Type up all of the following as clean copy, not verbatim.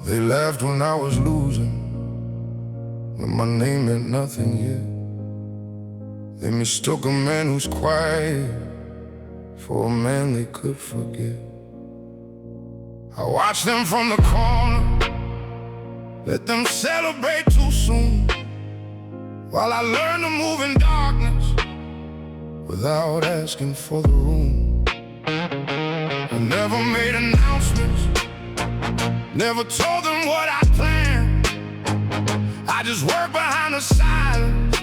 They laughed when I was losing, when my name meant nothing yet. They mistook a man who's quiet for a man they could forget. I watched them from the corner, let them celebrate too soon, while I learned to move in darkness without asking for the room. I never made announcements, never told them what I planned. I just worked behind the silence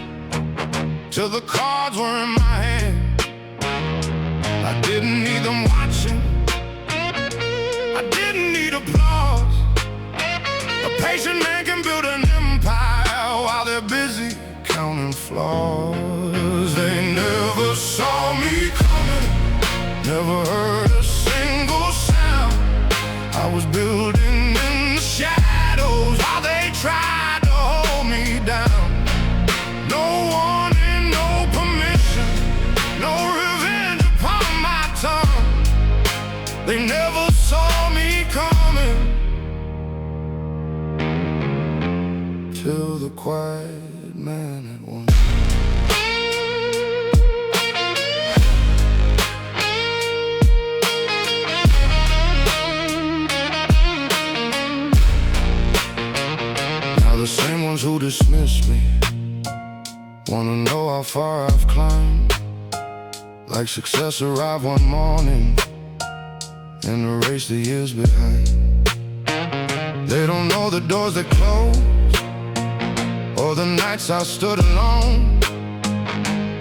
till the cards were in my hand. I didn't need them watching, I didn't need applause. A patient man can build an empire while they're busy counting flaws. They never saw me coming, never heard a single sound. I was building in the shadows while they tried to hold me down. No warning, no permission, no revenge upon my tongue. They never saw me coming till the quiet man had won. Now the same ones who dismiss me wanna know how far I've climbed. Like success arrived one morning and erased the years behind. They don't know the doors that closed or the nights I stood alone.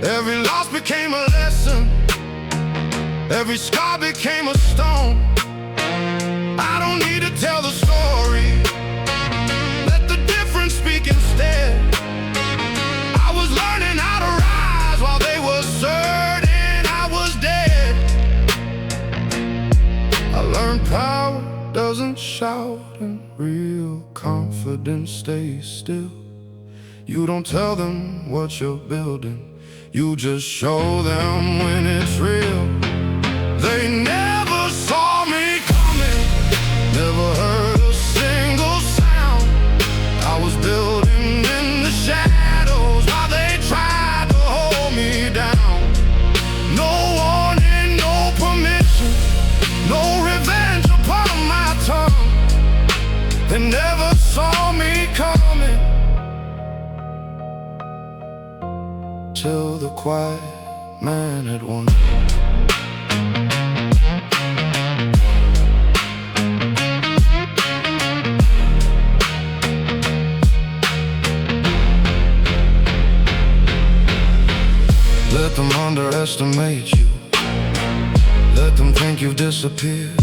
Every loss became a lesson, every scar became a stone. I don't need to tell the story, let the difference speak instead. I was learning how to rise while they were certain I was dead. I learned power doesn't shout and real confidence stays still. You don't tell them what you're building, you just show them when it's real. They never saw me coming, never heard a single sound. I was building in the shadows while they tried to hold me down. No warning, no permission, no revenge upon my tongue. They never saw me coming till the quiet man had won. Let them underestimate you, let them think you've disappeared.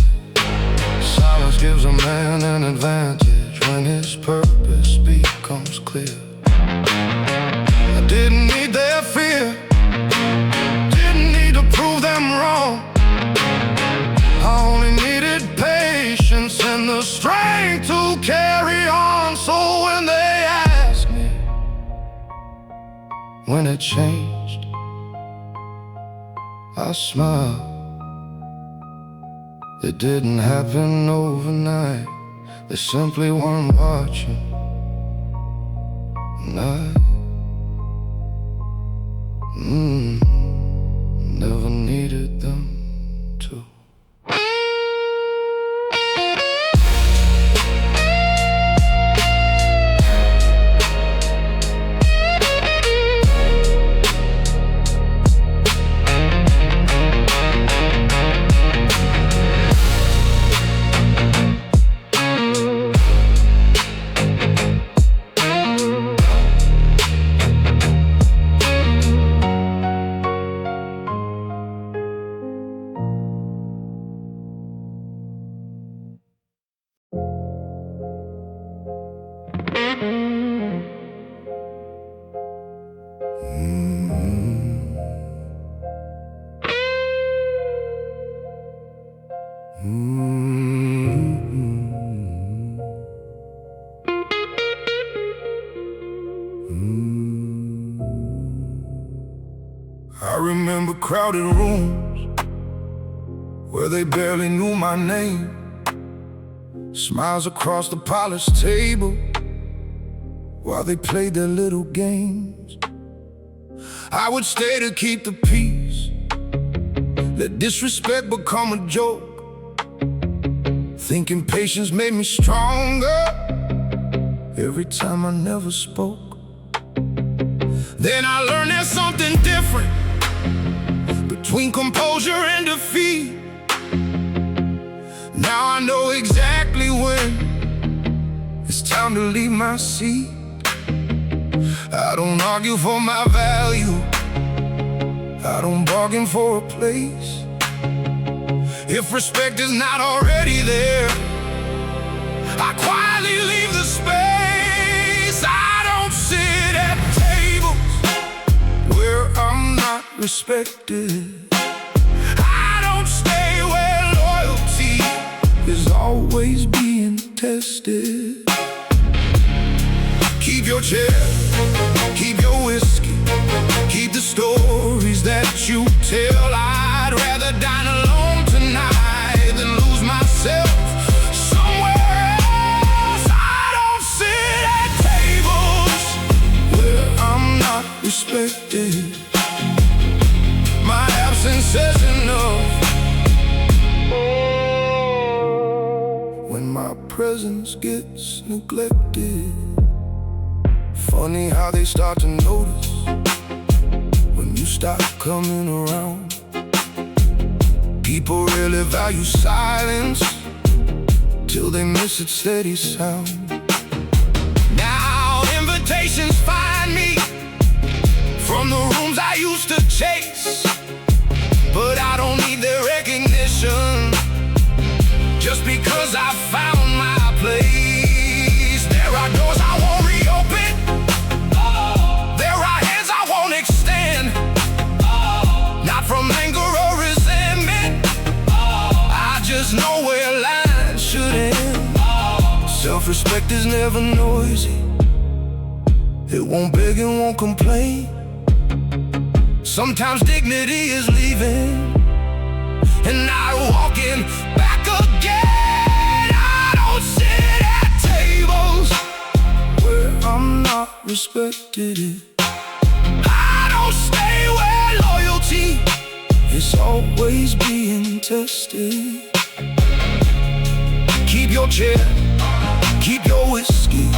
Silence gives a man an advantage when his purpose becomes clear. I didn't need their fear, didn't need to prove them wrong. I only needed patience and the strength to carry on. So when they asked me when it changed, I smiled. It didn't happen overnight, they simply weren't watching. And I never needed them to. I remember crowded rooms where they barely knew my name. Smiles across the polished table while they played their little games. I would stay to keep the peace, let disrespect become a joke. Thinking patience made me stronger every time I never spoke. Then I learned there's something different between composure and defeat. Now I know exactly when it's time to leave my seat. I don't argue for my value, I don't bargain for a place. If respect is not already there, I quietly leave the space. I don't sit at tables where I'm not respected. I don't stay where loyalty is always being tested. Keep your chair, keep your whiskey, keep the stories that you tell. I'd rather dine alone tonight than lose myself somewhere else. I don't sit at tables where I'm not respected. My absence says enough. When my presence gets neglected, funny how they start to notice when you stop coming around. People really value silence till they miss its steady sound. Now invitations find me from the rooms I used to chase, but I don't need their recognition just because I found my place. There are doors I won't reopen, there are hands I won't extend, not from anger or resentment, I just know where lines should end. Self-respect is never noisy, it won't beg and won't complain. Sometimes dignity is leaving and not walking back again. I don't sit at tables where I'm not respected. I don't stay where loyalty is always being tested. Keep your chair, keep your whiskey,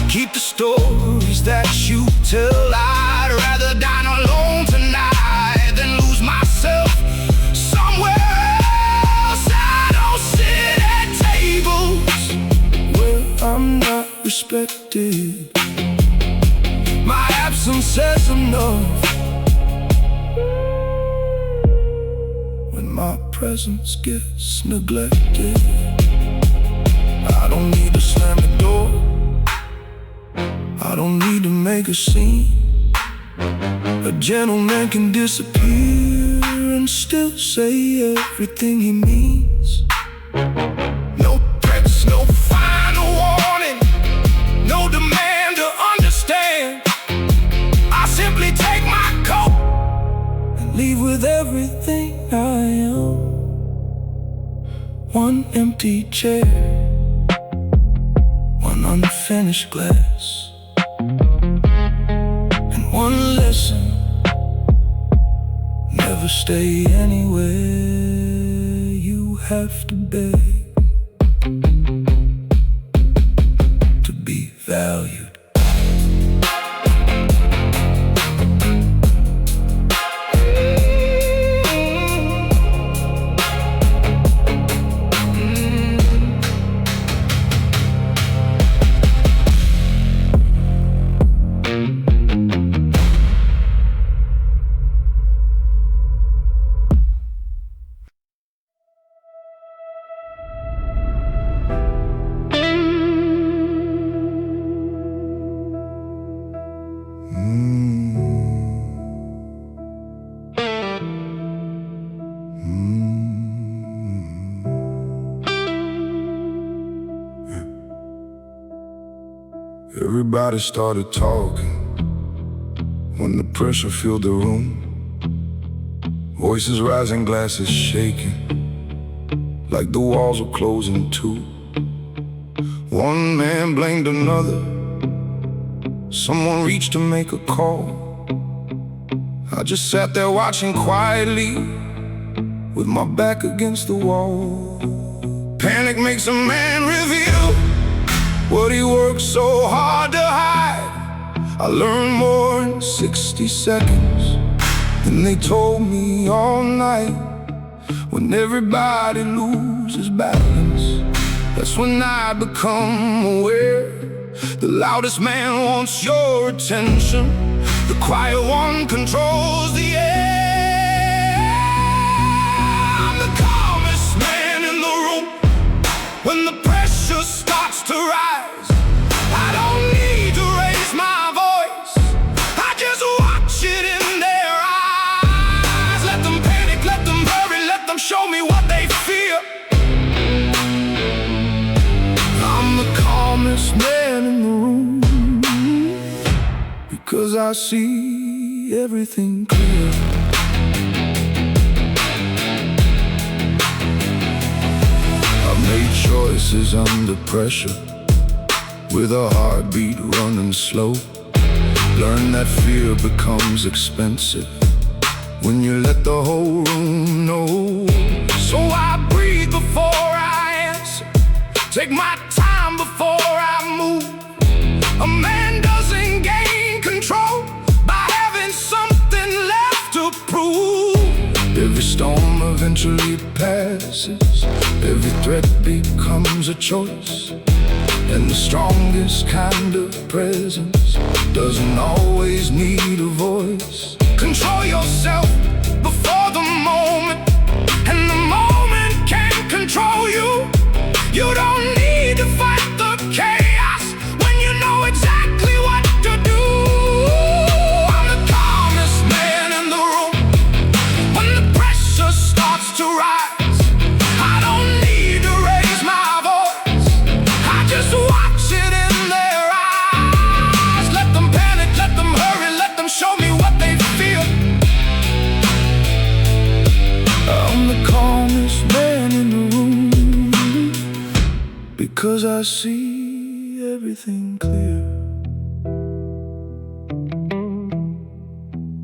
keep the stories that you tell. I'd rather dine alone tonight than lose myself somewhere else. I don't sit at tables where I'm not respected. My absence says enough. When my presence gets neglected, I don't need to slam the door, I don't need to make a scene. A gentleman can disappear and still say everything he means. No threats, no final warning, no demand to understand. I simply take my coat and leave with everything I am. One empty chair, one unfinished glass, and one lesson: never stay anywhere you have to beg to be valued. Everybody started talking when the pressure filled the room. Voices rising, glasses shaking, like the walls were closing too. One man blamed another. Someone reached to make a call. I just sat there watching quietly, with my back against the wall. Panic makes a man reveal what he worked so hard to hide. I learned more in 60 seconds than they told me all night. When everybody loses balance, that's when I become aware. The loudest man wants your attention, the quiet one controls the air. I'm the calmest man in the room. When the pressure starts to rise, I don't need to raise my voice, I just watch it in their eyes. Let them panic, let them hurry, let them show me what they fear. I'm the calmest man in the room, because I see everything clear. I made choices under pressure, with a heartbeat running slow. Learn that fear becomes expensive when you let the whole room know. So I breathe before I answer, take my time before I move. A man doesn't gain control by having something left to prove. Every storm eventually passes, every threat becomes a choice. And the strongest kind of presence doesn't always need a voice. Control yourself before the moment, and the moment can't control you. You don't need to fight the chaos when you know exactly what to do. I'm the calmest man in the room. When the pressure starts to rise, I don't need to raise my voice, I just watch it in their eyes. Let them panic, let them hurry, let them show me what they feel. I'm the calmest man in the room, because I see everything clear.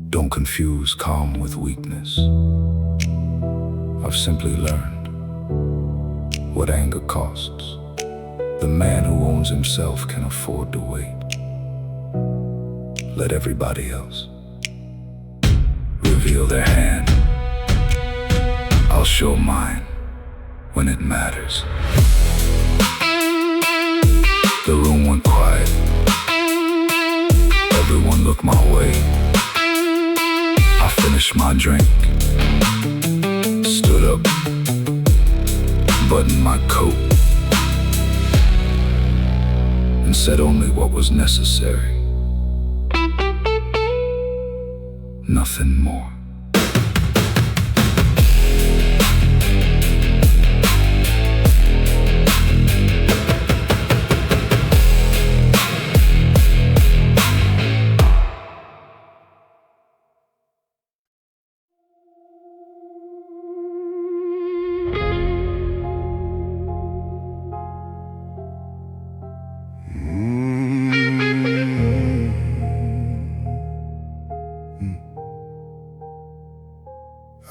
Don't confuse calm with weakness. I've simply learned what anger costs. The man who owns himself can afford to wait. Let everybody else reveal their hand. I'll show mine when it matters. The room went quiet. Everyone looked my way. I finished my drink, stood up, buttoned my coat, and said only what was necessary. Nothing more.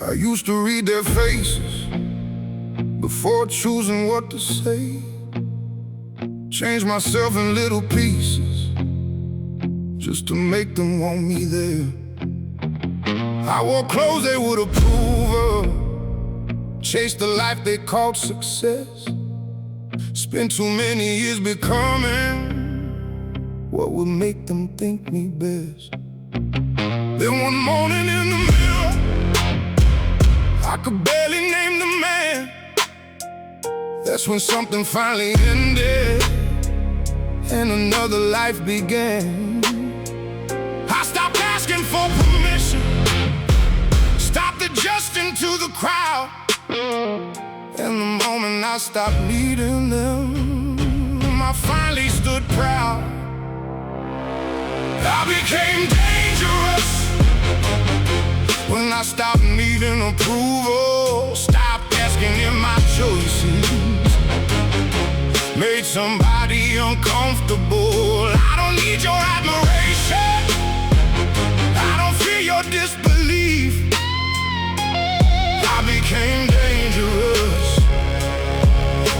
I used to read their faces before choosing what to say. Change myself in little pieces just to make them want me there. I wore clothes they would approve of, chased the life they called success. Spent too many years becoming what would make them think me best. Then one morning in the mirror, I could barely name the man. That's when something finally ended and another life began. I stopped asking for permission, stopped adjusting to the crowd. And the moment I stopped needing them, I finally stood proud. I became dangerous when I stopped needing approval, stopped asking if my choices made somebody uncomfortable. I don't need your admiration, I don't fear your disbelief. I became dangerous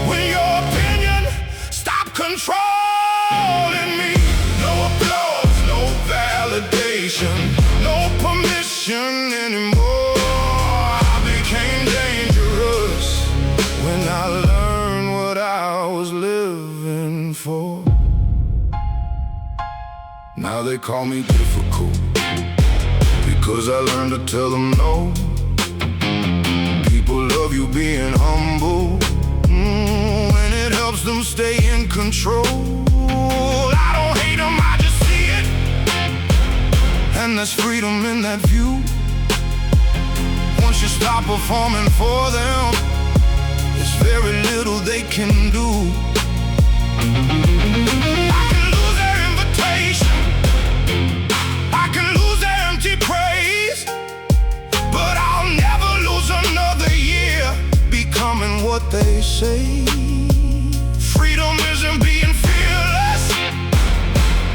when your opinion stopped controlling me. No applause, no validation, no permission anymore. I became dangerous when I learned what I was living for. Now they call me difficult because I learned to tell them no. People love you being humble, and it helps them stay in control. I don't hate them, I just see it, and there's freedom in that view. Once you stop performing for them, there's very little they can do. I can lose their invitation, I can lose their empty praise, but I'll never lose another year becoming what they say. Freedom isn't being fearless,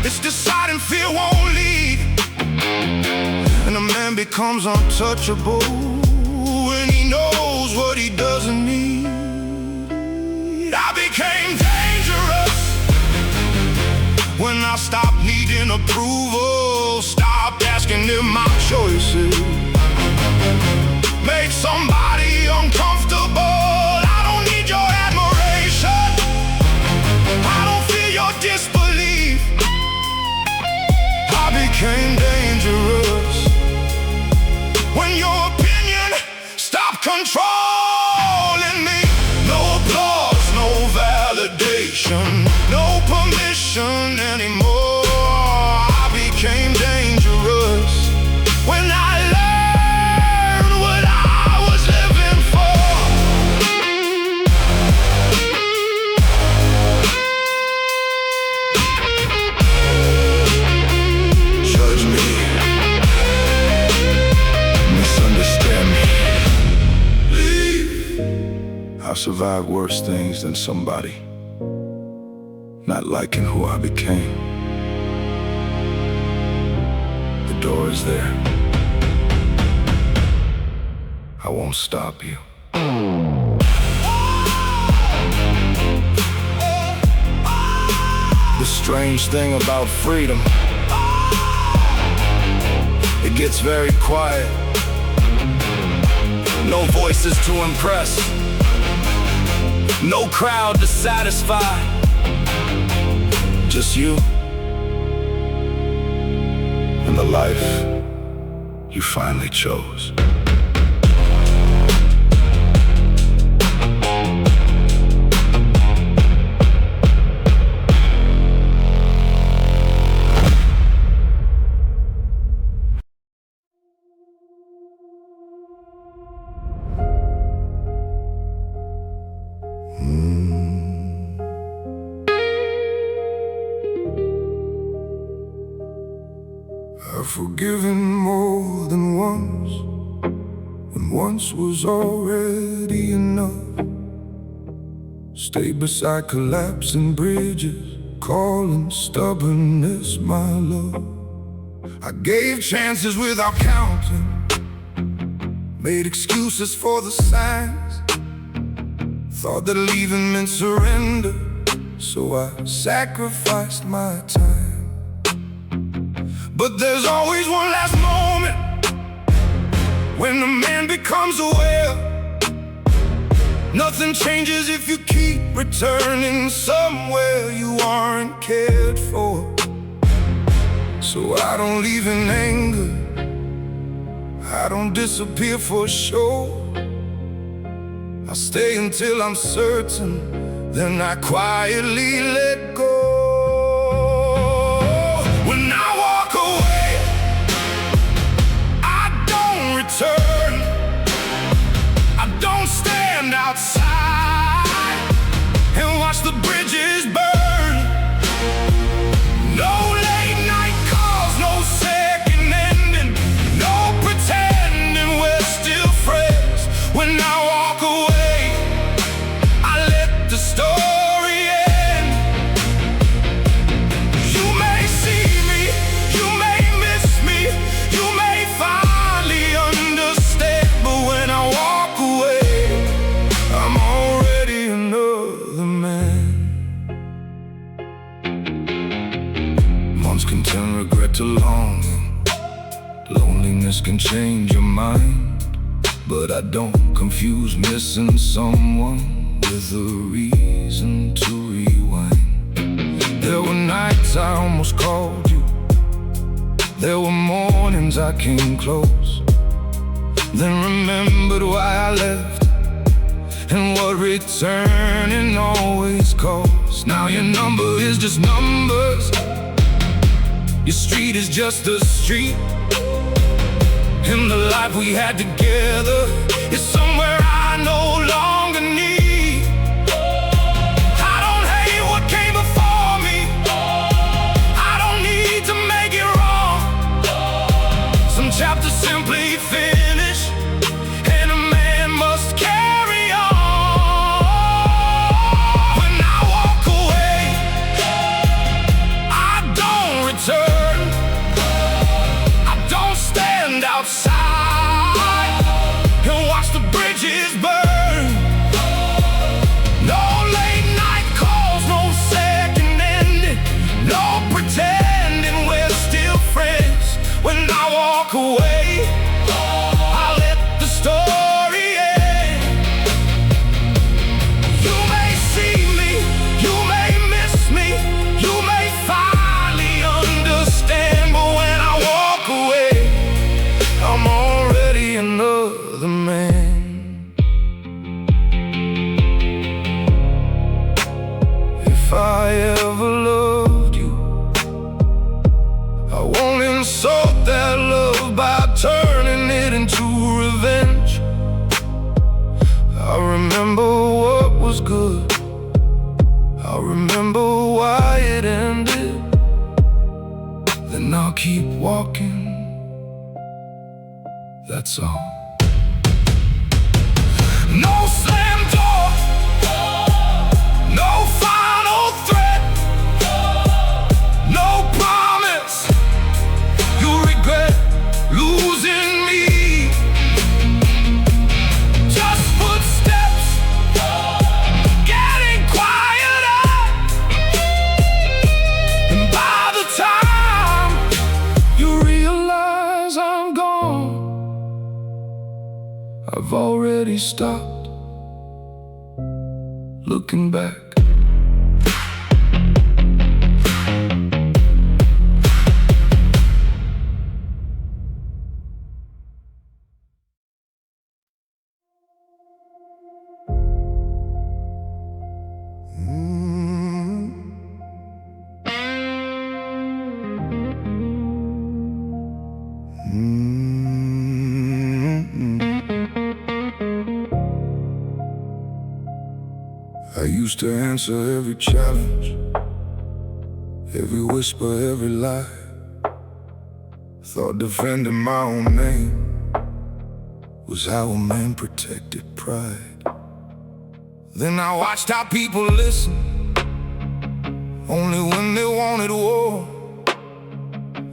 it's deciding fear won't lead. And a man becomes untouchable when he knows what he doesn't need. I became dangerous when I stopped needing approval, stopped asking if my choices made somebody uncomfortable. I don't need your admiration, I don't fear your disbelief. I became dangerous when your opinion stopped controlling me. No applause, no validation, no permission anymore. I became dangerous when I learned what I was living for. Judge me, misunderstand me, leave. I survived worse things than somebody not liking who I became. The door is there, I won't stop you. The strange thing about freedom, it gets very quiet. No voices to impress, no crowd to satisfy. Just you and the life you finally chose. I've forgiven more than once, when once was already enough. Stay beside collapsing bridges, calling stubbornness my love. I gave chances without counting, made excuses for the signs, thought that leaving meant surrender, so I sacrificed my time. But there's always one last moment when the man becomes aware. Nothing changes if you keep returning somewhere you aren't cared for. So I don't leave in anger, I don't disappear for sure. I stay until I'm certain, then I quietly let go. When I walk away, I don't return, I don't stand outside and watch the bridges burn. No late night calls, no second ending, no pretending we're still friends. When I walk away, I let the story end. can turn regret to longing. Loneliness can change your mind, but I don't confuse missing someone with a reason to rewind. There were nights I almost called you. There were mornings I came close, then remembered why I left and what returning always costs. Now your number is just numbers, your street is just a street, and the life we had together is somewhere I no longer need. I don't hate what came before me, I don't need to make it wrong. Some chapters simply finish, and a man must carry on. When I walk away, I don't return. I don't stand outside and watch the bridges burn. No late night calls, no second ending, no pretending we're still friends. When I walk away, I let the story end. You may see me, you may miss me, you may finally understand, but when I walk away, I'm already another man. If I ever loved you, I won't insult that love by turning it into revenge. I remember what was good, I remember why it ended, then I'll keep walking, that's all. No slam door, no final threat, no promise you regret losing me. Just footsteps getting quieter, and by the time you realize I'm gone, I've already stopped looking back. I used to answer every challenge, every whisper, every lie. Thought defending my own name was how a man protected pride. Then I watched how people listen only when they wanted war.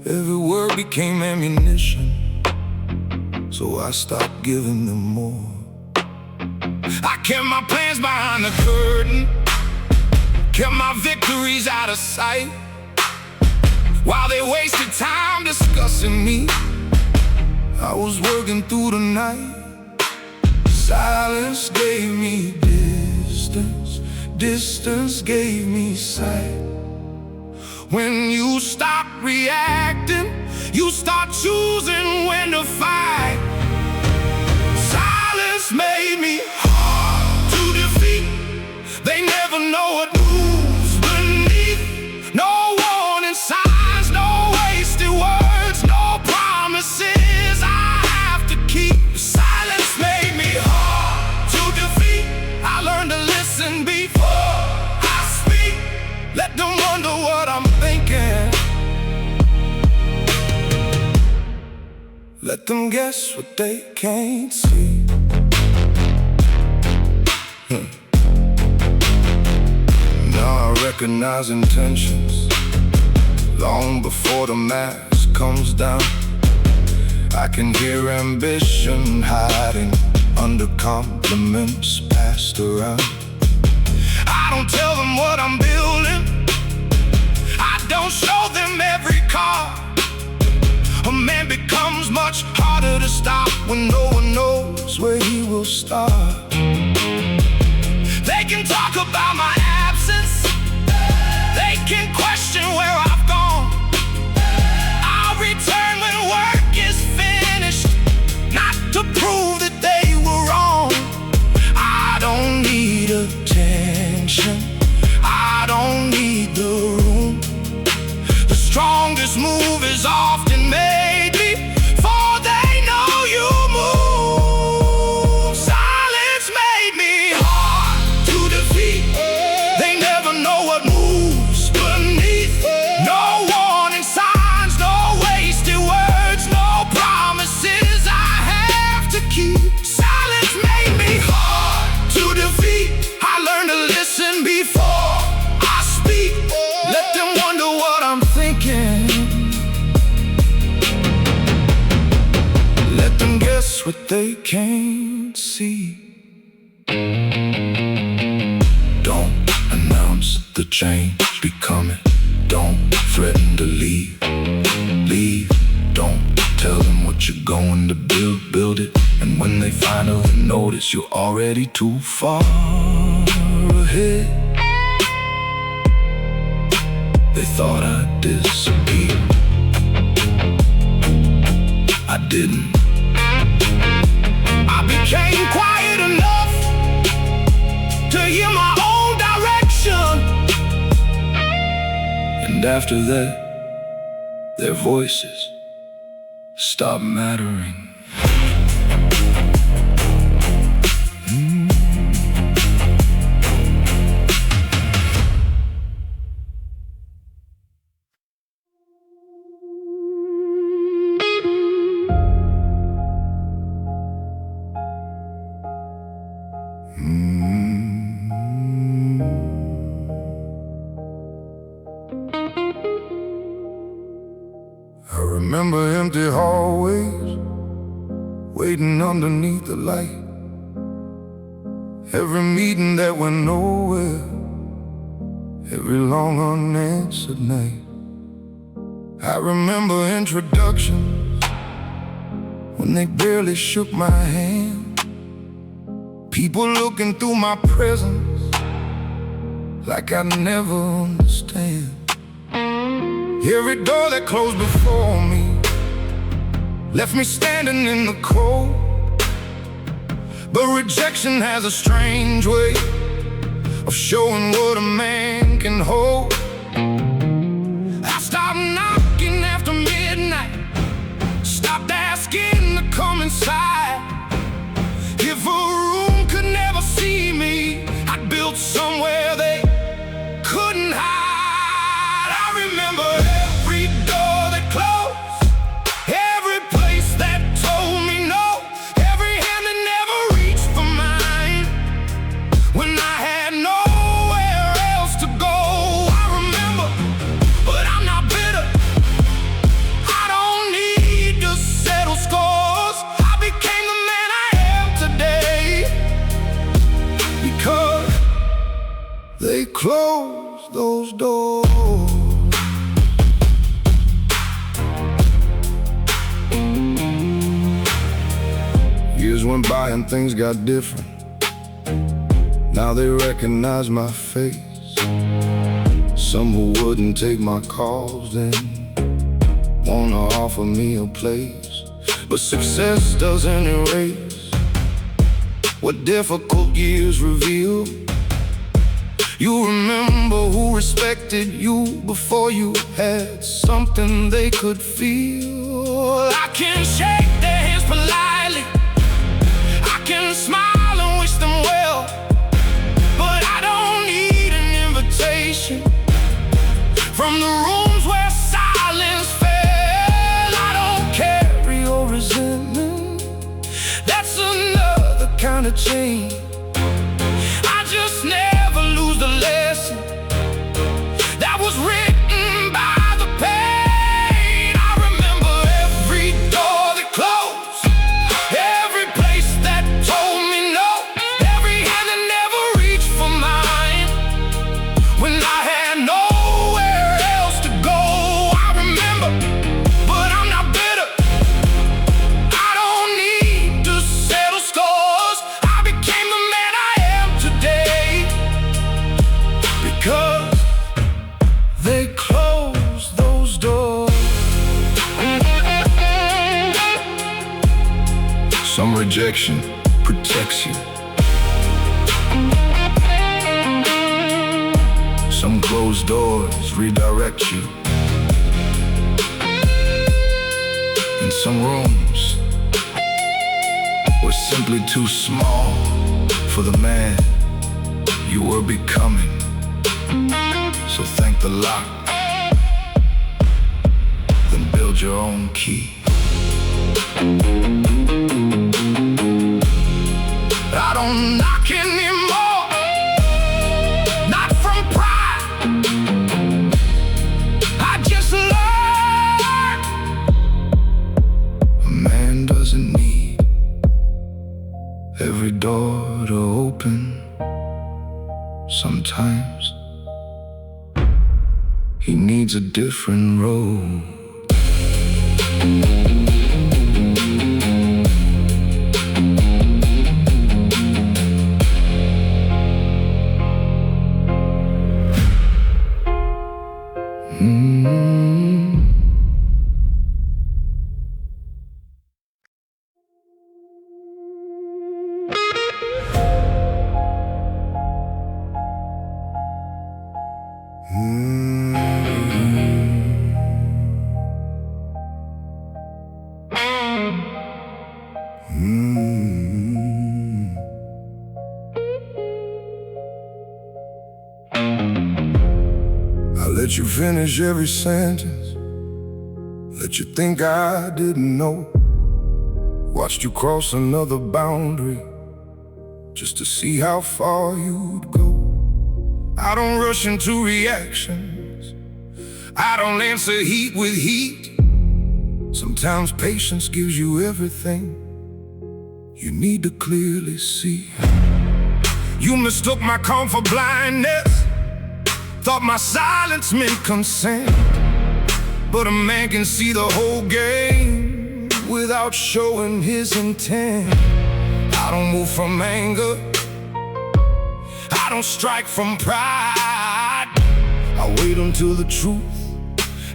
Every word became ammunition, so I stopped giving them more. I kept my plans behind the curtain, kept my victories out of sight, while they wasted time discussing me. I was working through the night. Silence gave me distance, distance gave me sight. When you stop reacting, you start choosing when to fight. Silence made me hard to defeat. They never know what moves beneath. No warning signs, no wasted words, no promises I have to keep. Silence made me hard to defeat. I learned to listen before I speak. Let them wonder what I'm thinking. Let them guess what they can't see. Now I recognize intentions long before the mask comes down. I can hear ambition hiding under compliments passed around. I don't tell them what I'm building, I don't show them every when no one knows where he will start. They can talk about my absence, they can question where I've gone. I'll return when work is finished, not to prove that they were wrong. I don't need attention, I don't need the room. The strongest move is often made before they know you move. Silence made me hard to defeat. They never know what moves beneath. No warning signs, no wasted words, no promises I have to keep. Silence made me hard to defeat. I learned to listen before I speak. Let them wonder what I'm thinking. Let them guess what they can't see. Don't announce the change becoming. Don't threaten to leave. Leave. Don't tell them what you're going to build. Build it. And when they finally notice you're already too far ahead. They thought I'd disappear. I didn't. I became quiet enough to hear my own direction. And after that, their voices stopped mattering. I remember empty hallways, waiting underneath the light. Every meeting that went nowhere, every long unanswered night. I remember introductions when they barely shook my hand. People looking through my presence like I'd never understand. Every door that closed before me left me standing in the cold. But rejection has a strange way of showing what a man can hold. I stopped knocking after midnight, stopped asking to come inside. If a room could never see me, I'd build somewhere they couldn't hide. I remember every door that closed, every place that told me no, every hand that never reached for mine when I had nowhere else to go. I remember, but I'm not bitter. I don't need to settle scores. I became the man I am today because they closed those doors. Years went by and things got different. Now they recognize my face. Some who wouldn't take my calls then wanna offer me a place. But success doesn't erase what difficult years reveal. You remember who respected you before you had something they could feel. I can shake their hands politely, I can smile and wish them well, but I don't need an invitation from the rooms where silence fell. I don't carry your resentment, that's another kind of change. I just never lose the lesson that was written by the pain. I remember every door that closed, every place that told me no, every hand that never reached for mine when I had nowhere else to go. I remember, but I'm not bitter. I don't need rejection protects you. Some closed doors redirect you. In some rooms were simply too small for the man you were becoming. So thank the lock, then build your own key. I don't knock anymore, not from pride. I just learned a man doesn't need every door to open. Sometimes he needs a different road. I let you finish every sentence, let you think I didn't know. Watched you cross another boundary just to see how far you'd go. I don't rush into reactions, I don't answer heat with heat. Sometimes patience gives you everything you need to clearly see. You mistook my calm for blindness, thought my silence meant consent. But a man can see the whole game without showing his intent. I don't move from anger, I don't strike from pride. I wait until the truth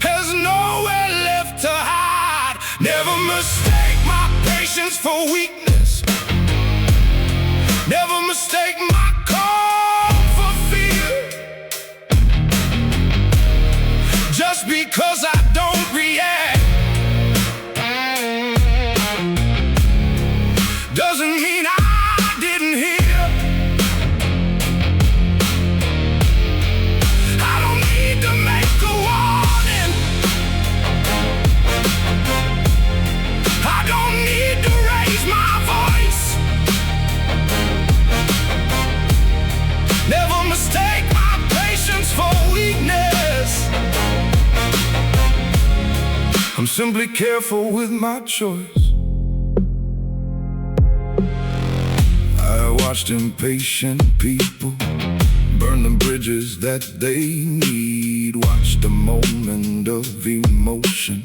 has nowhere left to hide. Never mistake my patience for weakness, never mistake my calm for fear. Just because I don't react doesn't mean I didn't hear. I don't need to make a warning, I don't need to raise my voice. Never mistake my patience for weakness. I'm simply careful with my choice. I watched impatient people burn the bridges that they need. Watched a moment of emotion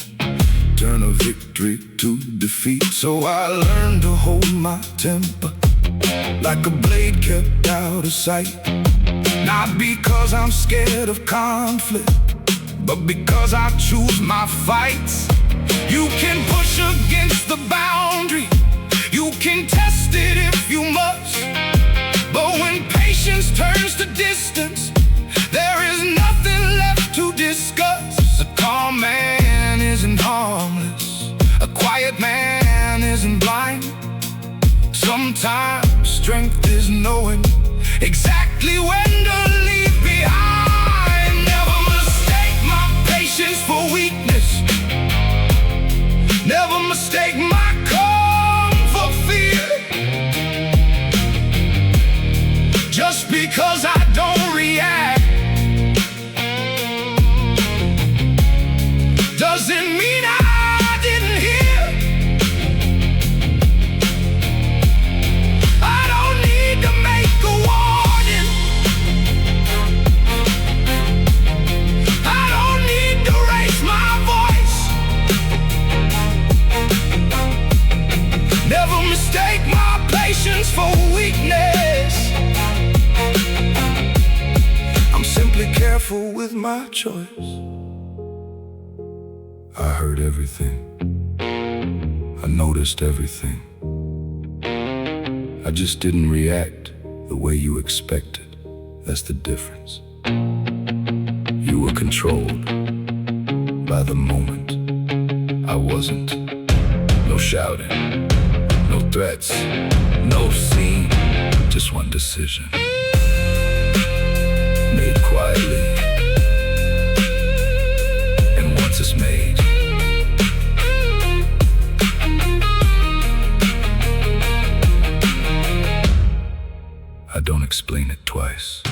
turn a victory to defeat. So I learned to hold my temper like a blade kept out of sight. Not because I'm scared of conflict, but because I choose my fights. You can push against the boundary, you can test it if you must. But when patience turns to distance, there is nothing left to discuss. A calm man isn't harmless, a quiet man isn't blind. Sometimes strength is knowing exactly when to leave behind. Never mistake my patience for weakness, never mistake my calm for fear. Just because I don't react doesn't mean I didn't hear. I don't need to make a warning, I don't need to raise my voice. Never mistake my patience for weakness. I'm simply careful with my choice. I heard everything, I noticed everything. I just didn't react the way you expected. That's the difference. You were controlled by the moment. I wasn't. No shouting, no threats, no scene, just one decision made quietly. And once it's made, I don't explain it twice.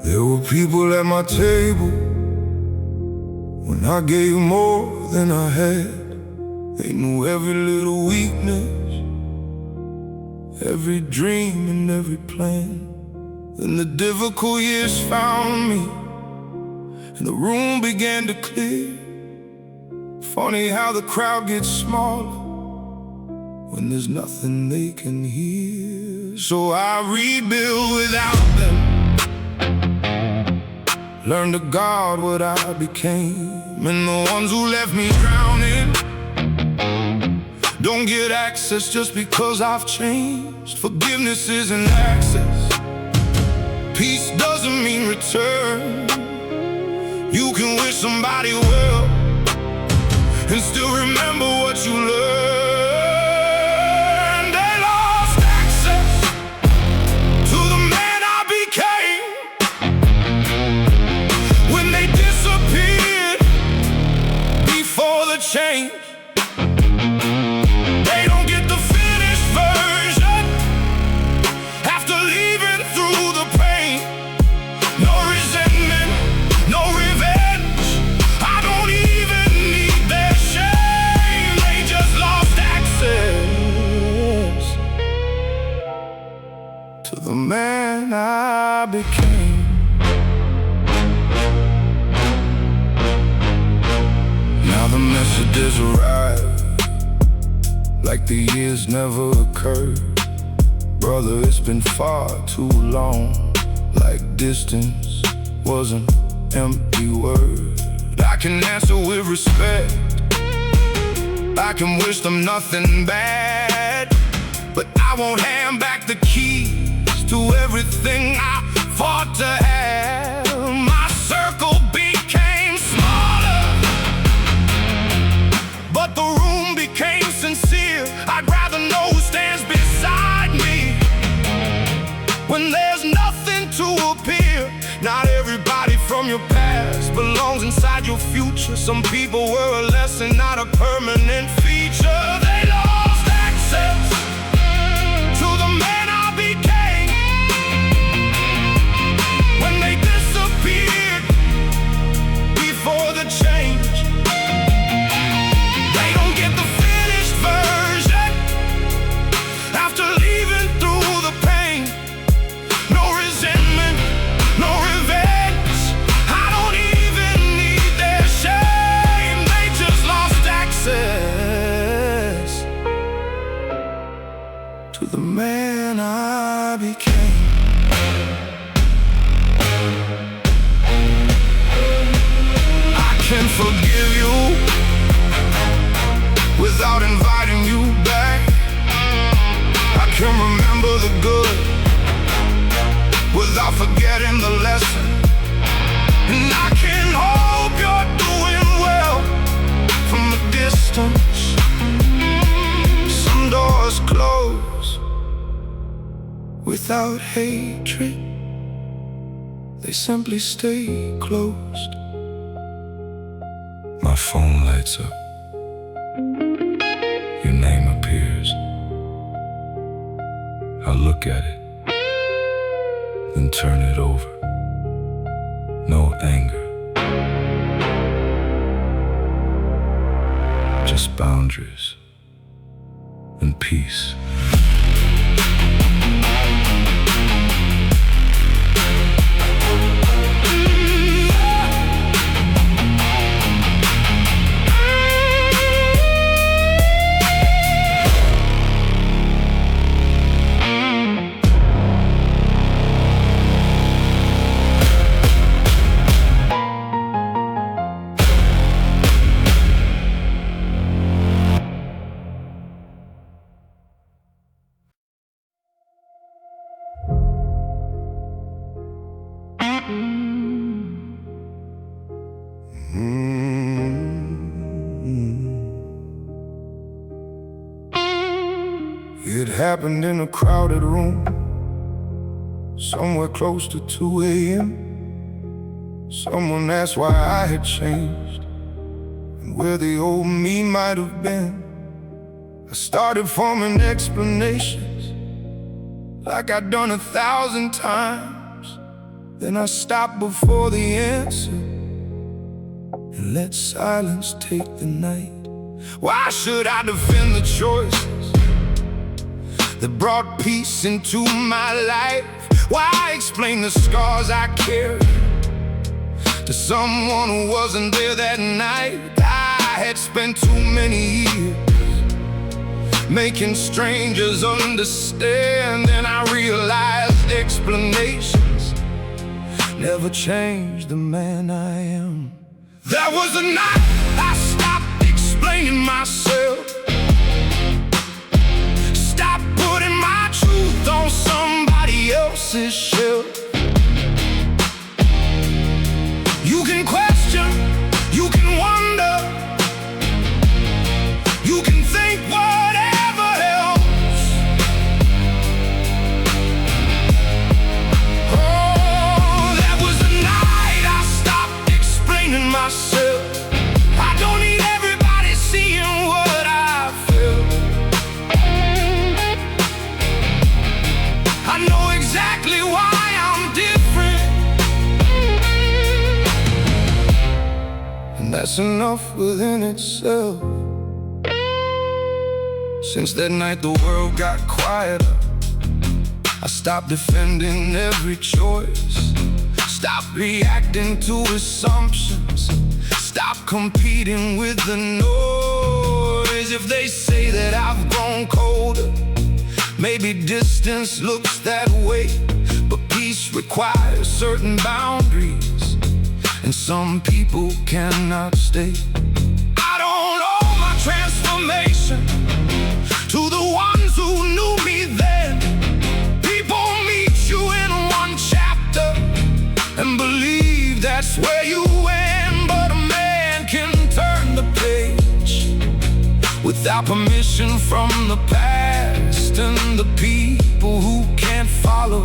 There were people at my table when I gave more than I had. They knew every little weakness, every dream and every plan. Then the difficult years found me, and the room began to clear. Funny how the crowd gets smaller when there's nothing they can hear. So I rebuild without them, learned to guard what I became. And the ones who left me drowning don't get access just because I've changed. Forgiveness isn't access, peace doesn't mean return. You can wish somebody well and still remember what you learned. They lost access to the man I became when they disappeared before the change. They don't get the finished version after leaving through the pain. No resentment, no revenge. I don't even need their shame. They just lost access to the man I became. Now the messages arrive like the years never occurred. Brother, it's been far too long, like distance was an empty word. I can answer with respect, I can wish them nothing bad, but I won't hand back the keys to everything I fought to have. My circle became smaller, but the room became sincere. I'd rather know who stands beside me when there's nothing to appear. Not everybody from your past belongs inside your future. Some people were a lesson, not a permanent feature. They lost access to the man I became when they disappeared before the change. They don't get the finished version after leaving through the pain. No resentment, no revenge. I don't even need their shame. They just lost access to the man I became. I can forgive you without inviting you back. I can remember the good without forgetting the lesson. And I can hope you're doing well from a distance. Some doors close without hatred, they simply stay closed. My phone lights up, your name appears. I look at it, then turn it over. No anger, just boundaries and peace. happened in a crowded room, somewhere close to 2 a.m. Someone asked why I had changed and where the old me might have been. I started forming explanations like I'd done 1,000 times. Then I stopped before the answer and let silence take the night. Why should I defend the choices that brought peace into my life? Why explain the scars I carry to someone who wasn't there that night? I had spent too many years making strangers understand, and I realized explanations never changed the man I am. There was a night I stopped explaining myself, stopped putting my truth on somebody else's shelf. You can question, you can wonder, you can think whatever else. Oh, that was the night I stopped explaining myself. I don't need everybody seeing what I feel. I know exactly why I'm different, and that's enough within itself. Since that night the world got quieter. I stopped defending every choice, stopped reacting to assumptions, stopped competing with the noise. If they say that I've grown colder, maybe distance looks that way, but peace requires certain boundaries, and some people cannot stay. I don't owe my transformation to the ones who knew me then. People meet you in one chapter and believe that's where you end, but a man can turn the page without permission from the past, and the people who can't follow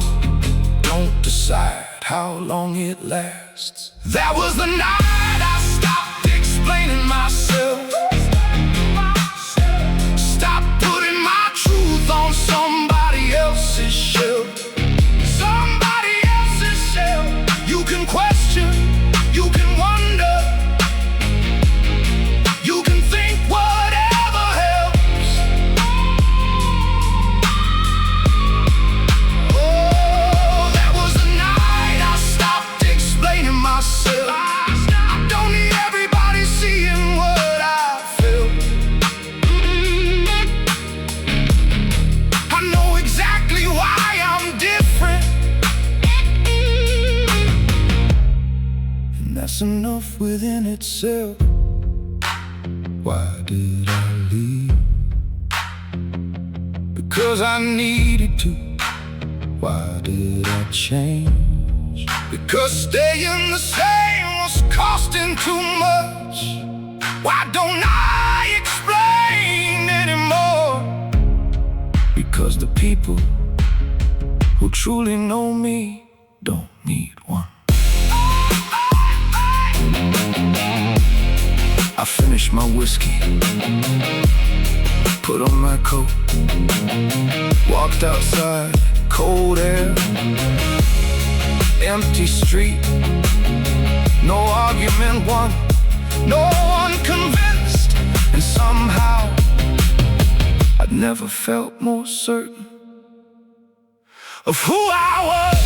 don't decide how long it lasts. That was the night I stopped explaining myself, stopped putting my truth on somebody else's shelf. Somebody else's shelf. You can question, you can wonder, you can think whatever helps. Oh, that was the night I stopped explaining myself. I don't need everybody seeing what I feel. I know exactly why I'm different, and that's enough within itself. Why did I leave? Because I needed to. Why did I change? Because staying the same was costing too much. Why don't I explain anymore? Because the people who truly know me don't need one. I finished my whiskey, put on my coat, walked outside, cold air, empty street, no argument won, no one convinced, and somehow I'd never felt more certain of who I was.